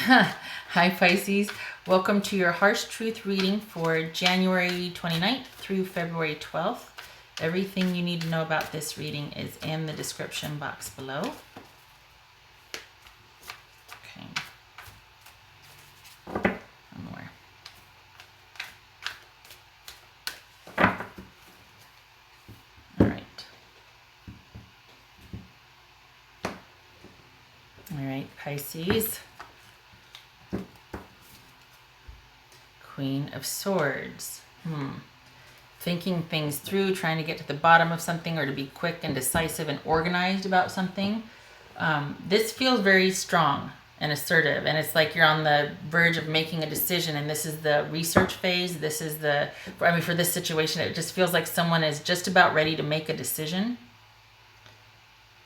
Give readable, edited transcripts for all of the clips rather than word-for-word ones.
Hi Pisces, welcome to your Harsh Truth reading for January 29th through February 12th. Everything you need to know about this reading is in the description box below. Okay. One more. All right. All right, Pisces. Queen of Swords. Thinking things through, trying to get to the bottom of something, or to be quick and decisive and organized about something. This feels very strong and assertive, and it's like you're on the verge of making a decision, and this is the research phase. This is for this situation, it just feels like someone is just about ready to make a decision,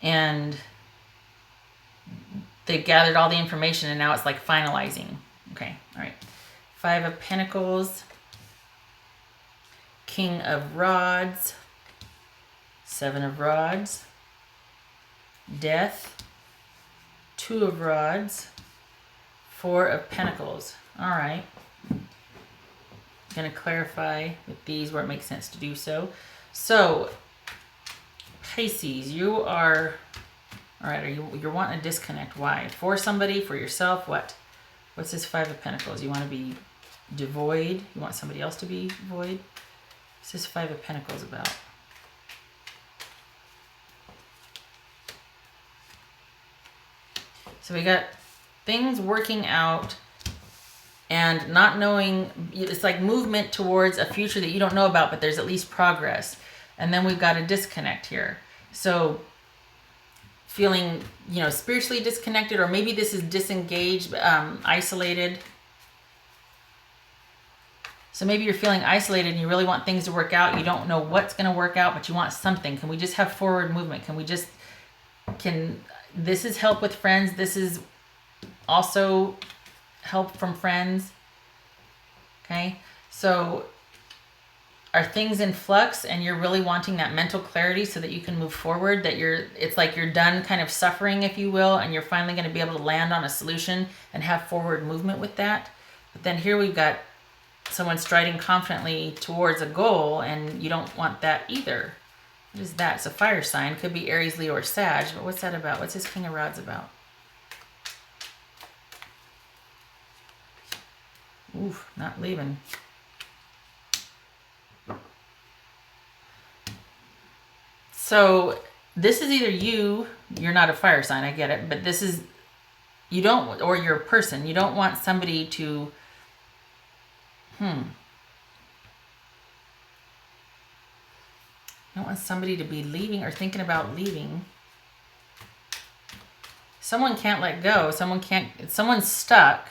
and they gathered all the information, and now it's like finalizing. Okay, all right. 5 of Pentacles, King of Rods, 7 of Rods, Death, 2 of Rods, 4 of Pentacles. All right. I'm going to clarify with these where it makes sense to do so. So, Pisces, you are, all right, you're wanting to disconnect. Why? For somebody, for yourself, what? What's this 5 of Pentacles? You want to be devoid? You want somebody else to be void? What's this 5 of Pentacles about? So we got things working out and not knowing. It's like movement towards a future that you don't know about, but there's at least progress. And then we've got a disconnect here. So feeling, spiritually disconnected, or maybe this is disengaged, isolated. So maybe you're feeling isolated and you really want things to work out. You don't know what's going to work out, but you want something. Can we just have forward movement? This is help with friends. This is also help from friends. Okay. So are things in flux and you're really wanting that mental clarity so that you can move forward, it's like you're done kind of suffering, if you will, and you're finally going to be able to land on a solution and have forward movement with that. But then here we've got someone striding confidently towards a goal, and you don't want that either. What is that? It's a fire sign. Could be Aries, Leo, or Sag, but what's that about? What's this King of Rods about? Oof, not leaving. So this is either you're not a fire sign, I get it, but this is, or you're a person. You don't want somebody to, you don't want somebody to be leaving or thinking about leaving. Someone can't let go. Someone's stuck.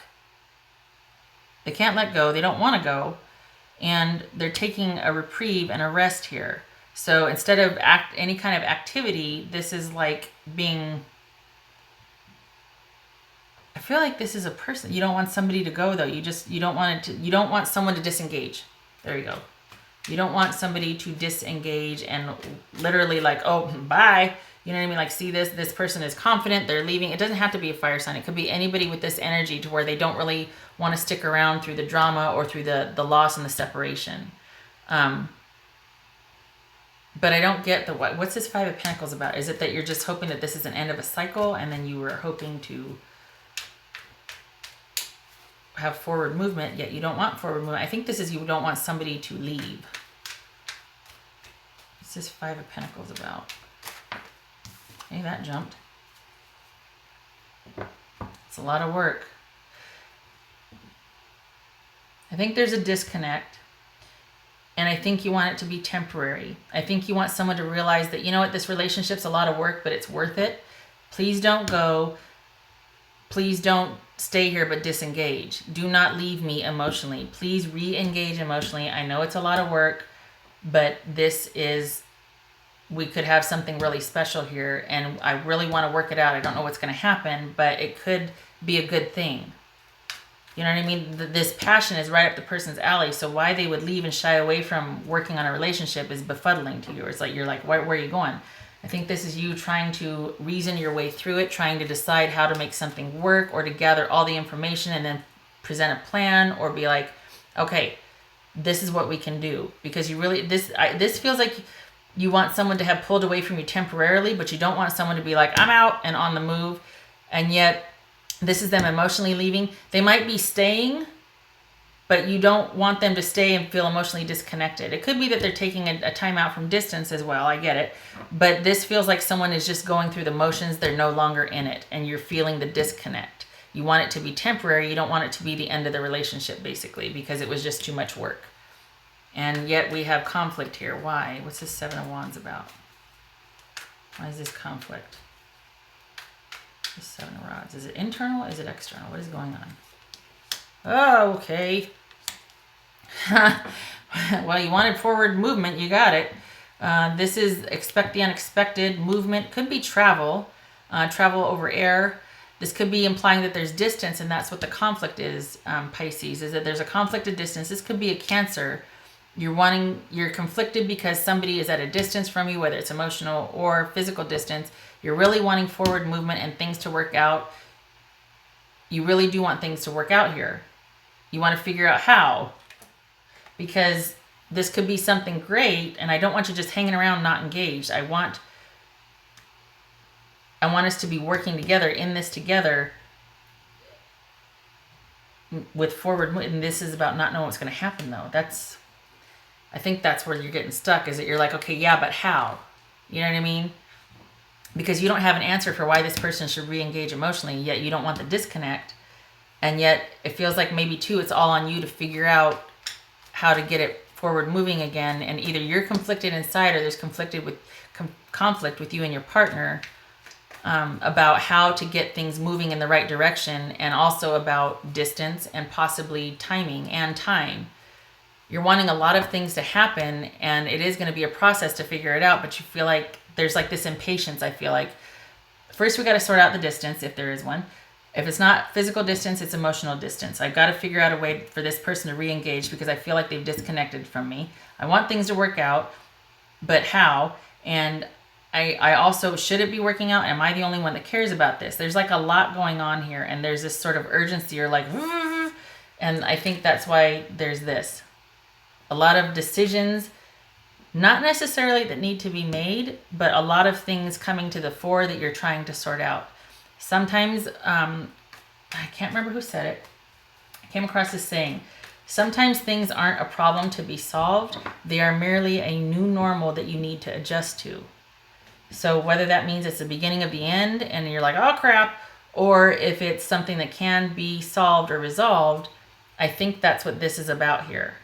They can't let go. They don't want to go. And they're taking a reprieve and a rest here. So instead of any kind of activity, this is like being, I feel like this is a person. You don't want somebody to go though. You don't want someone to disengage. There you go. You don't want somebody to disengage and literally like, oh, bye. You know what I mean? Like, see this person is confident. They're leaving. It doesn't have to be a fire sign. It could be anybody with this energy to where they don't really want to stick around through the drama or through the loss and the separation. But I don't get what's this 5 of Pentacles about? Is it that you're just hoping that this is an end of a cycle, and then you were hoping to have forward movement, yet you don't want forward movement? I think this is you don't want somebody to leave. What's this 5 of Pentacles about? Hey, that jumped. It's a lot of work. I think there's a disconnect. And I think you want it to be temporary. I think you want someone to realize that, you know what, this relationship's a lot of work, but it's worth it. Please don't go. Please don't stay here, but disengage. Do not leave me emotionally. Please re-engage emotionally. I know it's a lot of work, but we could have something really special here, and I really want to work it out. I don't know what's going to happen, but it could be a good thing. You know what I mean? This passion is right up the person's alley. So why they would leave and shy away from working on a relationship is befuddling to you. It's like, you're like, where are you going? I think this is you trying to reason your way through it, trying to decide how to make something work, or to gather all the information and then present a plan, or be like, okay, this is what we can do. Because you really, this feels like you want someone to have pulled away from you temporarily, but you don't want someone to be like, I'm out and on the move. And yet this is them emotionally leaving. They might be staying, but you don't want them to stay and feel emotionally disconnected. It could be that they're taking a time out from distance as well. I get it. But this feels like someone is just going through the motions. They're no longer in it. And you're feeling the disconnect. You want it to be temporary. You don't want it to be the end of the relationship, basically, because it was just too much work. And yet we have conflict here. Why? What's this Seven of Wands about? Why is this conflict? This Seven of Rods. Is it internal? Is it external? What is going on? Oh, okay. Well, you wanted forward movement. You got it. This is expect the unexpected. Movement. Could be travel. Travel over air. This could be implying that there's distance, and that's what the conflict is, Pisces, is that there's a conflict of distance. This could be a Cancer. You're conflicted because somebody is at a distance from you, whether it's emotional or physical distance. You're really wanting forward movement and things to work out. You really do want things to work out here. You want to figure out how, because this could be something great, and I don't want you just hanging around not engaged. I want us to be working together in this together with forward movement. And this is about not knowing what's going to happen, though. I think that's where you're getting stuck, is that you're like, okay, yeah, but how? You know what I mean? Because you don't have an answer for why this person should re-engage emotionally, yet you don't want the disconnect. And yet it feels like maybe too, it's all on you to figure out how to get it forward moving again. And either you're conflicted inside, or there's conflict with you and your partner about how to get things moving in the right direction, and also about distance and possibly timing and time. You're wanting a lot of things to happen, and it is going to be a process to figure it out, but you feel like there's like this impatience. I feel like first we got to sort out the distance, if there is one. If it's not physical distance, it's emotional distance. I've got to figure out a way for this person to re-engage, because I feel like they've disconnected from me. I want things to work out, but how? And I also, should it be working out? Am I the only one that cares about this? There's like a lot going on here, and there's this sort of urgency, or like, and I think that's why there's this. A lot of decisions, not necessarily that need to be made, but a lot of things coming to the fore that you're trying to sort out. Sometimes, I can't remember who said it. I came across this saying, sometimes things aren't a problem to be solved. They are merely a new normal that you need to adjust to. So whether that means it's the beginning of the end and you're like, oh crap, or if it's something that can be solved or resolved, I think that's what this is about here.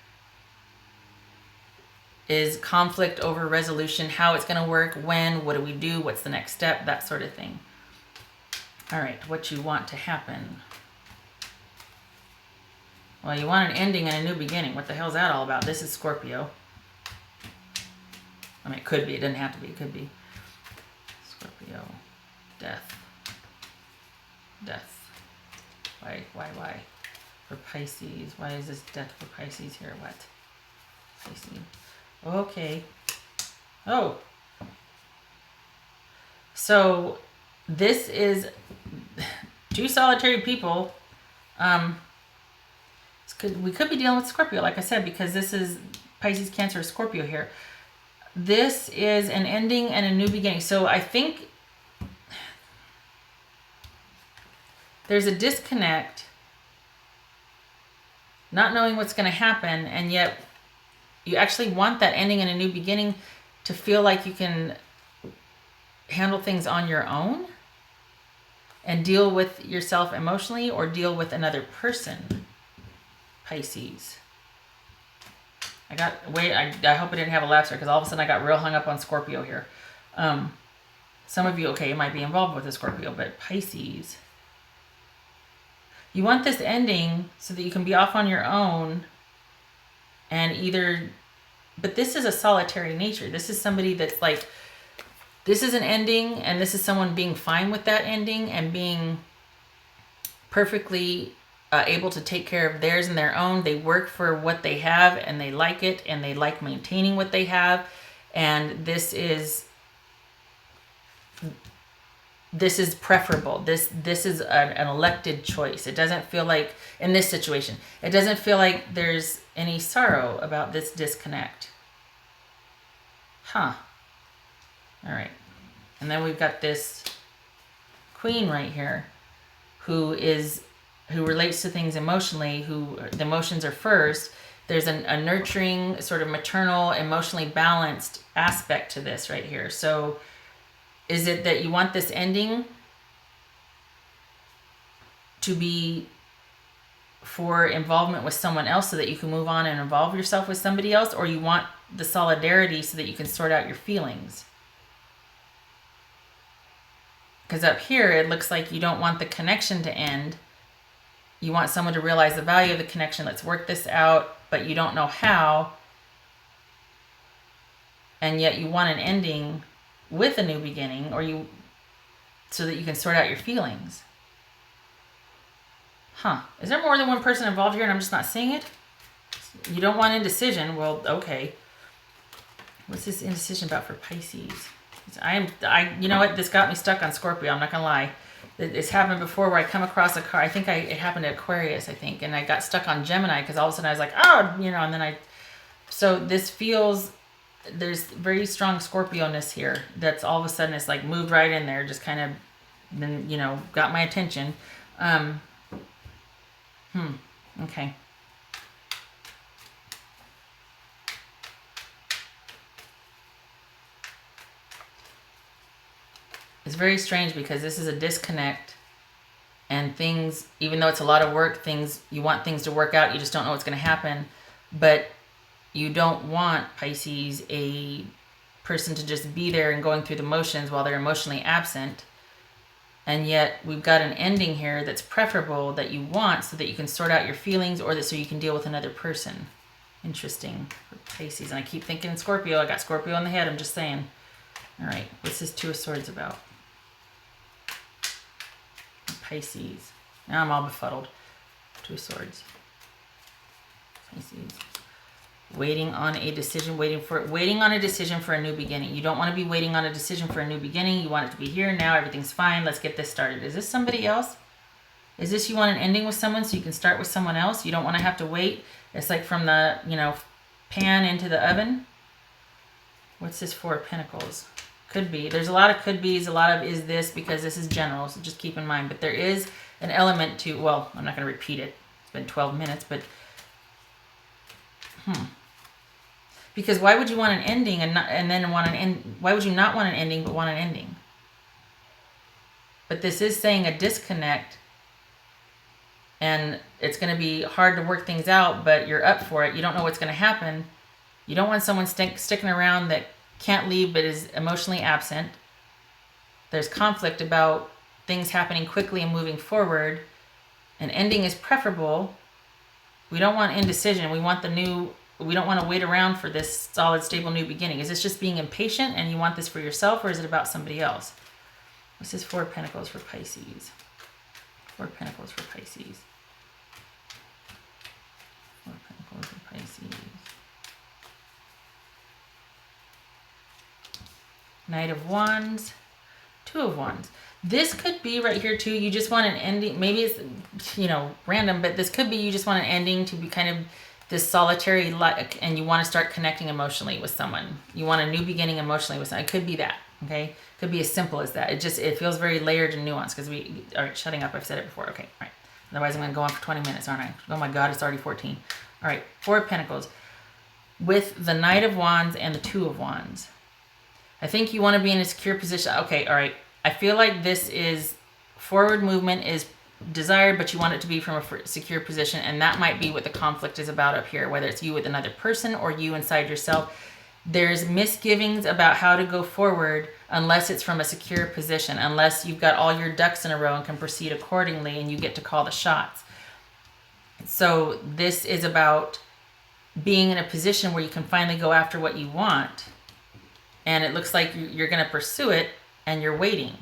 Is conflict over resolution, how it's going to work, when, what do we do, what's the next step, that sort of thing. All right, what you want to happen. Well, you want an ending and a new beginning. What the hell is that all about? This is Scorpio. I mean, it could be. It doesn't have to be. It could be. Scorpio. Death. Death. Why? For Pisces. Why is this death for Pisces here? What? Pisces. Okay. Oh. So this is two solitary people. We could be dealing with Scorpio, like I said, because this is Pisces, Cancer, Scorpio here. This is an ending and a new beginning. So I think there's a disconnect, not knowing what's going to happen, and yet you actually want that ending and a new beginning to feel like you can handle things on your own and deal with yourself emotionally, or deal with another person, Pisces. I hope I didn't have a lapse here, because all of a sudden I got real hung up on Scorpio here. Some of you, okay, you might be involved with a Scorpio, but Pisces. You want this ending so that you can be off on your own and but this is a solitary nature. This is somebody that's like, this is an ending, and this is someone being fine with that ending and being perfectly able to take care of theirs and their own. They work for what they have, and they like it, and they like maintaining what they have. And this is this is preferable. This is an elected choice. It doesn't feel like, in this situation, it doesn't feel like there's any sorrow about this disconnect. Huh. All right. And then we've got this queen right here who relates to things emotionally, who the emotions are first. There's a nurturing, sort of maternal, emotionally balanced aspect to this right here. So is it that you want this ending to be for involvement with someone else so that you can move on and involve yourself with somebody else, or you want the solidarity so that you can sort out your feelings? Because up here, it looks like you don't want the connection to end. You want someone to realize the value of the connection. Let's work this out, but you don't know how. And yet you want an ending with a new beginning, so that you can sort out your feelings. Huh. Is there more than one person involved here and I'm just not seeing it? You don't want indecision. Well, okay. What's this indecision about for Pisces? You know what? This got me stuck on Scorpio. I'm not going to lie. It's happened before where I come across a car. I think it happened to Aquarius, I think. And I got stuck on Gemini because all of a sudden I was like, oh, and then so this feels, there's very strong Scorpio-ness here. That's all of a sudden it's like moved right in there. Just kind of been, got my attention. Okay. It's very strange because this is a disconnect, and things, even though it's a lot of work, you want things to work out, you just don't know what's going to happen. But you don't want, Pisces, a person to just be there and going through the motions while they're emotionally absent. And yet we've got an ending here that's preferable, that you want so that you can sort out your feelings, or so you can deal with another person. Interesting for Pisces. And I keep thinking Scorpio. I got Scorpio in the head. I'm just saying. All right. What's this Two of Swords about? Pisces. Now I'm all befuddled. Two of Swords. Pisces. Waiting on a decision, waiting on a decision for a new beginning. You don't want to be waiting on a decision for a new beginning. You want it to be here now. Everything's fine. Let's get this started. Is this somebody else? Is this you want an ending with someone so you can start with someone else? You don't want to have to wait. It's like from the, pan into the oven. What's this Four of Pentacles? Could be. There's a lot of could be's, a lot of is this, because this is general. So just keep in mind. But there is an element to, well, I'm not going to repeat it. It's been 12 minutes, but because why would you want an ending why would you not want an ending but want an ending? But this is saying a disconnect, and it's going to be hard to work things out, but you're up for it. You don't know what's going to happen. You don't want someone sticking around that can't leave but is emotionally absent. There's conflict about things happening quickly and moving forward. An ending is preferable. We don't want indecision. We don't want to wait around for this solid, stable new beginning. Is this just being impatient and you want this for yourself, or is it about somebody else? What's this Four of Pentacles for Pisces? Four of Pentacles for Pisces. Four of Pentacles for Pisces. Knight of Wands. Two of Wands. This could be right here too. You just want an ending. Maybe it's, random, but this could be you just want an ending to be kind of this solitary, and you want to start connecting emotionally with someone. You want a new beginning emotionally with someone. It could be that, okay? Could be as simple as that. It feels very layered and nuanced because all right, shutting up. I've said it before. Okay, all right. Otherwise, I'm going to go on for 20 minutes, aren't I? Oh my God, it's already 14. All right, Four of Pentacles. With the Knight of Wands and the Two of Wands. I think you want to be in a secure position. Okay, all right. I feel like this is forward movement is desired, but you want it to be from a secure position, and that might be what the conflict is about up here, whether it's you with another person or you inside yourself. There's misgivings about how to go forward unless it's from a secure position, unless you've got all your ducks in a row and can proceed accordingly and you get to call the shots. So this is about being in a position where you can finally go after what you want, and it looks like you're going to pursue it and you're waiting.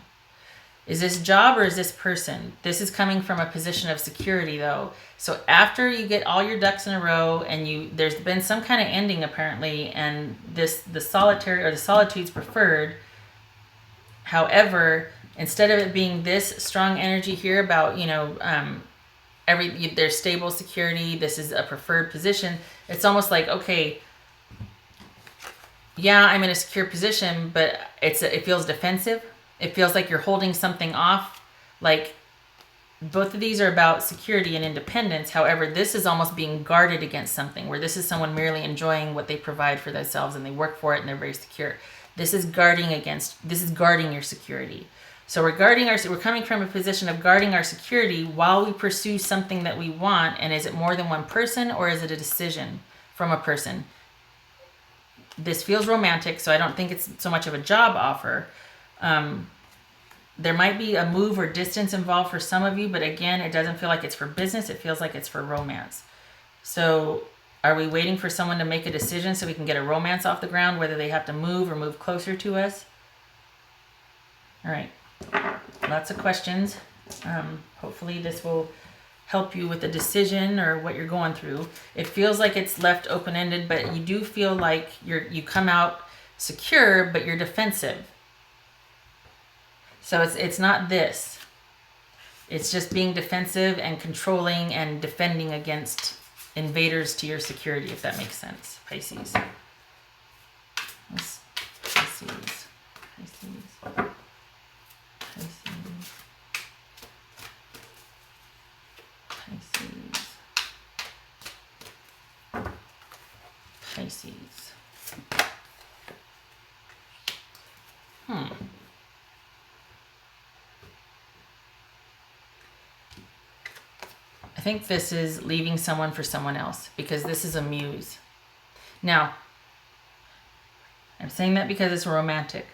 Is this job or is this person? This is coming from a position of security, though. So after you get all your ducks in a row and there's been some kind of ending apparently, and the solitude's preferred. However, instead of it being this strong energy here about, there's stable security, this is a preferred position, it's almost like, okay, yeah, I'm in a secure position, but it feels defensive. It feels like you're holding something off. Like, both of these are about security and independence. However, this is almost being guarded against something, where this is someone merely enjoying what they provide for themselves and they work for it and they're very secure. This is guarding your security. So we're coming from a position of guarding our security while we pursue something that we want. And is it more than one person, or is it a decision from a person? This feels romantic, so I don't think it's so much of a job offer. There might be a move or distance involved for some of you, but again, it doesn't feel like it's for business. It feels like it's for romance. So are we waiting for someone to make a decision so we can get a romance off the ground, whether they have to move or move closer to us? All right. Lots of questions. Hopefully this will help you with a decision or what you're going through. It feels like it's left open-ended, but you do feel like you come out secure, but you're defensive. So it's not this. It's just being defensive and controlling and defending against invaders to your security, if that makes sense. Pisces. Pisces. Pisces. Pisces. I think this is leaving someone for someone else, because this is a muse. Now, I'm saying that because it's a romantic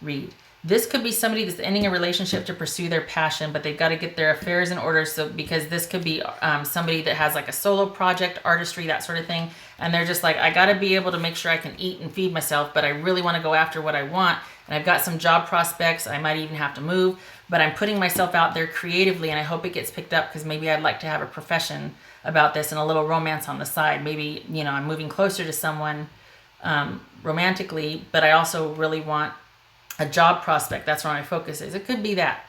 read. This could be somebody that's ending a relationship to pursue their passion, but they've got to get their affairs in order. So because this could be somebody that has like a solo project, artistry, that sort of thing. And they're just like, I got to be able to make sure I can eat and feed myself, but I really want to go after what I want. And I've got some job prospects. I might even have to move, but I'm putting myself out there creatively, and I hope it gets picked up, because maybe I'd like to have a profession about this and a little romance on the side. Maybe, I'm moving closer to someone romantically, but I also really want a job prospect. That's where my focus is. It could be that.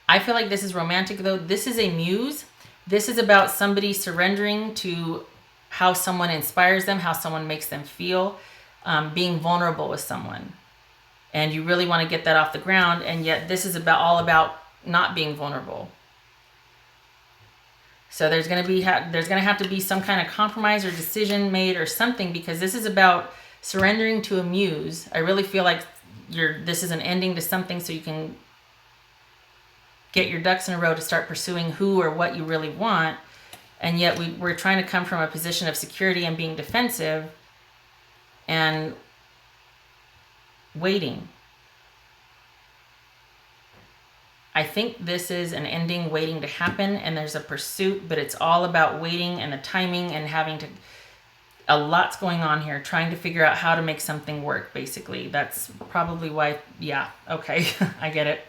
I feel like this is romantic, though. This is a muse. This is about somebody surrendering to how someone inspires them, how someone makes them feel, being vulnerable with someone. And you really want to get that off the ground, and yet this is all about not being vulnerable. So there's going to have to be some kind of compromise or decision made or something, because this is about surrendering to a muse. I really feel like this is an ending to something, so you can get your ducks in a row to start pursuing who or what you really want. And yet we're trying to come from a position of security and being defensive and waiting. I think this is an ending waiting to happen, and there's a pursuit, but it's all about waiting and the timing and a lot's going on here, trying to figure out how to make something work, basically. That's probably why, yeah, okay, I get it.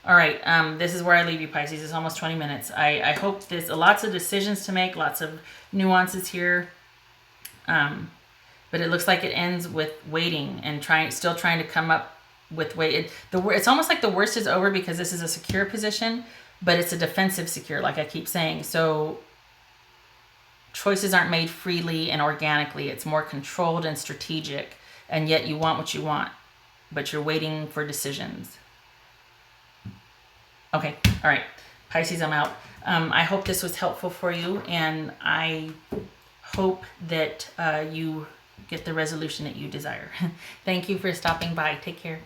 All right, this is where I leave you, Pisces. It's almost 20 minutes. I hope there's lots of decisions to make, lots of nuances here. But it looks like it ends with waiting and still trying to come up with wait. It's almost like the worst is over, because this is a secure position, but it's a defensive secure, like I keep saying. So choices aren't made freely and organically. It's more controlled and strategic, and yet you want what you want, but you're waiting for decisions. Okay, all right, Pisces, I'm out. I hope this was helpful for you, and I hope that you get the resolution that you desire. Thank you for stopping by. Take care.